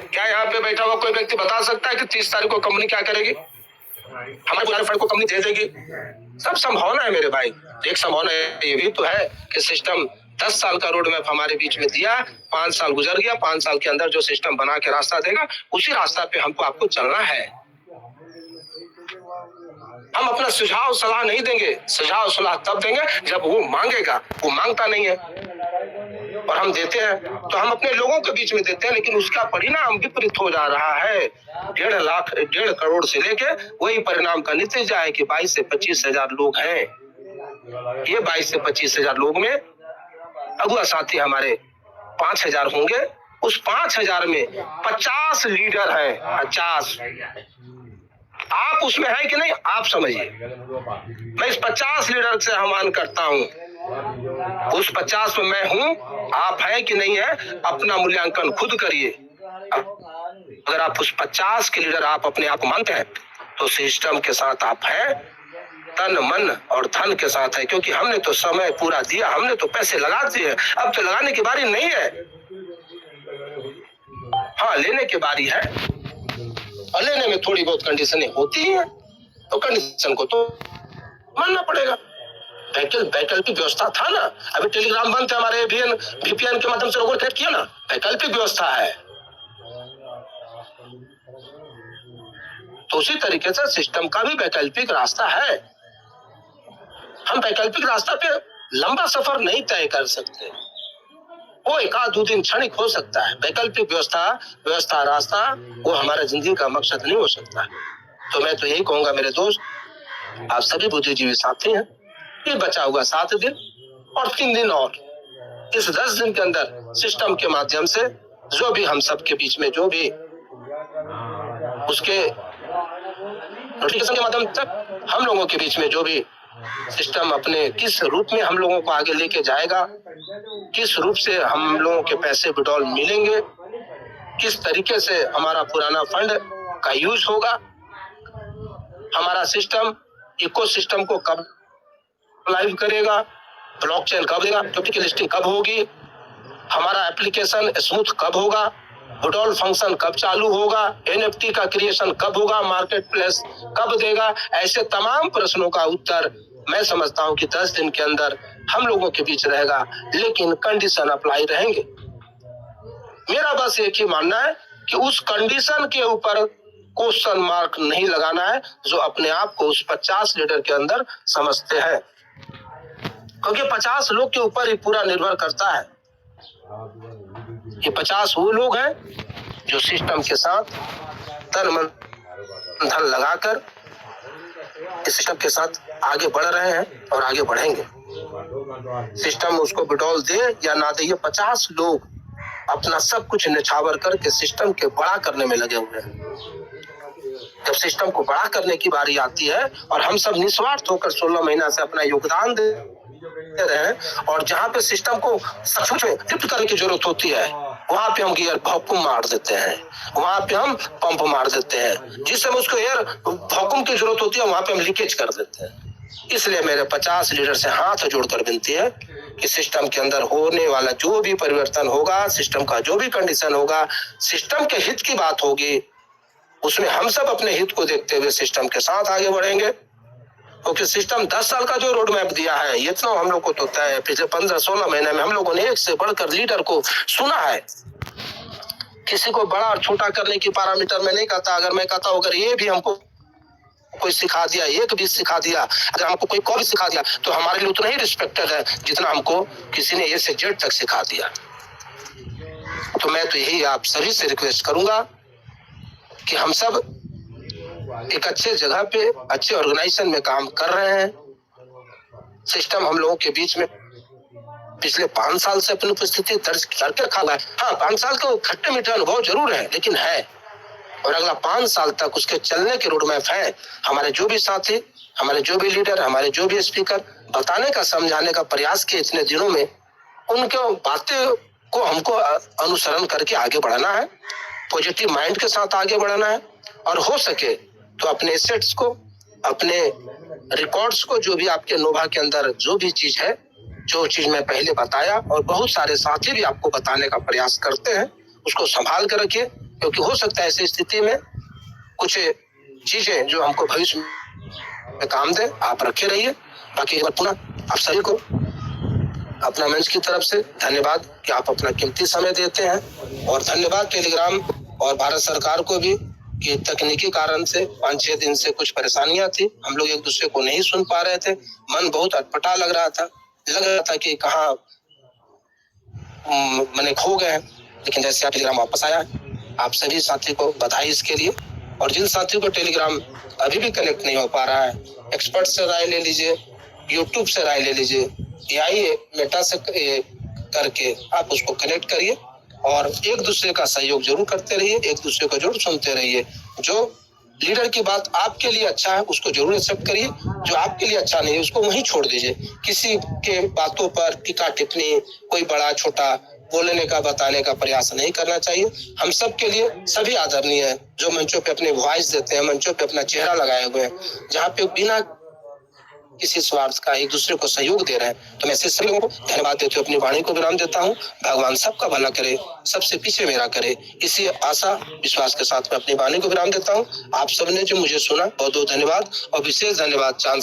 क्या यहाँ पे बैठा हुआ कोई व्यक्ति बता सकता है कि 30 तारीख को कंपनी क्या करेगी? हमारे पुराने फंड को कंपनी दे देगी? सब संभावना है मेरे भाई। एक संभावना ये भी तो है कि सिस्टम 10 साल का रोड मैप हमारे बीच में दिया, 5 साल गुजर गया, 5 साल के अंदर जो सिस्टम बना के रास्ता देगा उसी रास्ता पे हमको आपको चलना है। हम अपना सुझाव सलाह नहीं देंगे, सुझाव सलाह तब देंगे जब वो मांगेगा। वो मांगता नहीं है और हम देते हैं तो हम अपने लोगों के बीच में देते हैं, लेकिन उसका परिणाम विपरीत हो जा रहा है। 1.5 करोड़ से लेके वही परिणाम का नतीजा है कि 22 से 25 हजार लोग हैं। ये 22 से 25 हजार लोग में अगुआ साथी हमारे 5,000 होंगे। उस 5,000 में 50 लीडर है। 50 आप उसमें है कि नहीं, आप समझिए। मैं इस 50 लीडर से आह्वान करता हूं, उस 50 में मैं हूं, आप है कि नहीं है, अपना मूल्यांकन खुद करिए। अगर आप उस 50 के लीडर आप अपने आप मानते हैं तो सिस्टम के साथ आप हैं, तन मन और धन के साथ है, क्योंकि हमने तो समय पूरा दिया, हमने तो पैसे लगा दिए, अब तो लगाने की बारी नहीं है। हाँ, लेने की बारी है और लेने में थोड़ी बहुत कंडीशनें होती हैं, तो कंडीशन को तो मानना पड़ेगा। वैकल्पिक व्यवस्था था ना, अभी टेलीग्राम बंद है, हमारे VPN के माध्यम से लोगों ने किया ना, वैकल्पिक व्यवस्था है। तो उसी तरीके से सिस्टम का भी वैकल्पिक रास्ता है। हम वैकल्पिक रास्ता पे लंबा सफर नहीं तय कर सकते, वो 1-2 दिन क्षणिक हो सकता है। वैकल्पिक व्यवस्था रास्ता वो हमारा जिंदगी का मकसद नहीं हो सकता। तो मैं तो यही कहूंगा मेरे दोस्त, आप सभी बुद्धिजीवी साथी हैं, ये बचा हुआ 7 दिन और 3 दिन और, इस 10 दिन के अंदर सिस्टम के माध्यम से जो भी हम सब के बीच में जो भी उसके नोटिफिकेशन के माध्यम तक हम लोगों के बीच में जो भी सिस्टम अपने किस रूप में हम लोगों को आगे लेके जाएगा, किस रूप से हम लोगों के पैसे विड्रॉल मिलेंगे, किस तरीके से हमारा पुराना फंड का यूज होगा, हमारा सिस्टम इकोसिस्टम को कब लाइव करेगा, ब्लॉकचेन कब देगा, टॉपिक लिस्टिंग कब होगी, हमारा एप्लीकेशन स्मूथ कब होगा, विड्रॉल फंक्शन कब चालू होगा, NFT का क्रिएशन कब होगा, मार्केट प्लेस कब देगा, ऐसे तमाम प्रश्नों का उत्तर मैं समझता हूं कि 10 दिन के अंदर हम लोगों के बीच रहेगा, लेकिन कंडीशन अप्लाई रहेंगे। मेरा बस एक ही मानना है कि उस कंडीशन के ऊपर क्वेश्चन मार्क नहीं लगाना है जो अपने आप को उस 50 लीडर के अंदर समझते हैं, क्योंकि 50 लोग के ऊपर ही पूरा निर्भर करता है। ये 50 वो लोग हैं जो सिस्टम के साथ तन मन धन लगाकर इस सिस्टम के साथ आगे बढ़ रहे हैं और आगे बढ़ेंगे। सिस्टम उसको विड्रॉल दे या ना दे, ये 50 लोग अपना सब कुछ निछावर करके सिस्टम के बड़ा करने में लगे हुए हैं। जब सिस्टम को बड़ा करने की बारी आती है और हम सब निस्वार्थ होकर 16 महीना से अपना योगदान दे रहे हैं, और जहाँ पे सिस्टम को सचमुच में लिफ्ट करने की जरूरत होती है वहां पे हम गियर वैक्यूम मार देते हैं, वहां पे हम पंप मार देते हैं, जिस समय उसको एयर वैक्यूम की जरूरत होती है वहां पे हम लीकेज कर देते हैं। इसलिए मेरे 50 लीडर से हाथ जोड़कर विनती है कि सिस्टम के अंदर होने वाला जो भी परिवर्तन होगा, सिस्टम का जो भी कंडीशन होगा, सिस्टम के हित की बात होगी, उसमें हम सब अपने हित को देखते हुए सिस्टम के साथ आगे बढ़ेंगे। क्योंकि सिस्टम 10 साल का जो रोड मैप दिया है, ये तो हम लोग को तो तय है। पिछले 15-16 महीने में हम लोगों ने एक से बढ़कर लीडर को सुना है। किसी को बड़ा और छोटा करने की पैरामीटर में नहीं कहता। अगर मैं कहता हूँ अगर ये भी हमको कोई सिखा दिया, एक भी सिखा दिया, अगर हमको कोई भी सिखा दिया, तो हमारे लिए उतना ही रिस्पेक्टेड है जितना हमको किसी ने ए से जेड तक सिखा दिया। तो मैं तो यही आप सभी से रिक्वेस्ट करूंगा कि हम सब एक अच्छे जगह पे अच्छे ऑर्गेनाइजेशन में काम कर रहे हैं। सिस्टम हम लोगों के बीच में पिछले 5 साल से अपनी उपस्थिति दर्ज करके रखा हुआ है। हाँ, 5 साल का खट्टे मीठे अनुभव जरूर है, लेकिन है, और अगला 5 साल तक उसके चलने के रोड मैप है। हमारे जो भी साथी, हमारे जो भी लीडर, हमारे जो भी स्पीकर बताने का समझाने का प्रयास किए इतने दिनों में, उनके बातें को हमको अनुसरण करके आगे बढ़ना है, पॉजिटिव माइंड के साथ आगे बढ़ना है, और हो सके तो अपने एसेट्स को, अपने रिकॉर्ड्स को, जो भी आपके नोवा के अंदर जो भी चीज है जो चीज मैं पहले बताया और बहुत सारे साथी भी आपको बताने का प्रयास करते हैं, उसको संभाल कर रखिए, क्योंकि हो सकता है ऐसी स्थिति में कुछ चीजें जो हमको भविष्य में काम दे। आप रखे रहिए। बाकी पुनः आप सभी को अपना मंच की तरफ से धन्यवाद कि आप अपना कीमती समय देते हैं, और धन्यवाद टेलीग्राम और भारत सरकार को भी कि तकनीकी कारण से 5-6 दिन से कुछ परेशानियां थी, हम लोग एक दूसरे को नहीं सुन पा रहे थे, मन बहुत अटपटा लग रहा था कि कहाँ मैंने खो गए हैं। लेकिन जैसे आप टेलीग्राम वापस आया, आप सभी साथी को बधाई इसके लिए। और जिन साथियों को टेलीग्राम अभी भी कनेक्ट नहीं हो पा रहा है, एक्सपर्ट से राय ले लीजिए, यूट्यूब से राय ले लीजिए, या मेटा से करके आप उसको कनेक्ट करिए, और एक दूसरे का सहयोग जरूर करते रहिए, एक दूसरे को जरूर सुनते रहिए। जो लीडर की बात आपके लिए अच्छा है उसको जरूर एक्सेप्ट करिए, जो आपके लिए अच्छा नहीं है उसको वहीं छोड़ दीजिए। किसी के बातों पर टीका टिप्पणी, कोई बड़ा छोटा बोलने का बताने का प्रयास नहीं करना चाहिए। हम सब के लिए सभी आदरणीय है, जो मंचों पे अपने वॉइस देते हैं, मंचों पे अपना चेहरा लगाए हुए हैं, जहाँ पे बिना किसी स्वार्थ का एक दूसरे को सहयोग दे रहे हैं। तो मैं ऐसे सभी लोगों को धन्यवाद देते हुए अपनी वाणी को विराम देता हूँ। भगवान सबका भला करे, सबसे पीछे मेरा करे, इसी आशा विश्वास के साथ मैं अपनी वाणी को विराम देता हूँ। आप सबने जो मुझे सुना बहुत बहुत धन्यवाद, और विशेष धन्यवाद चांद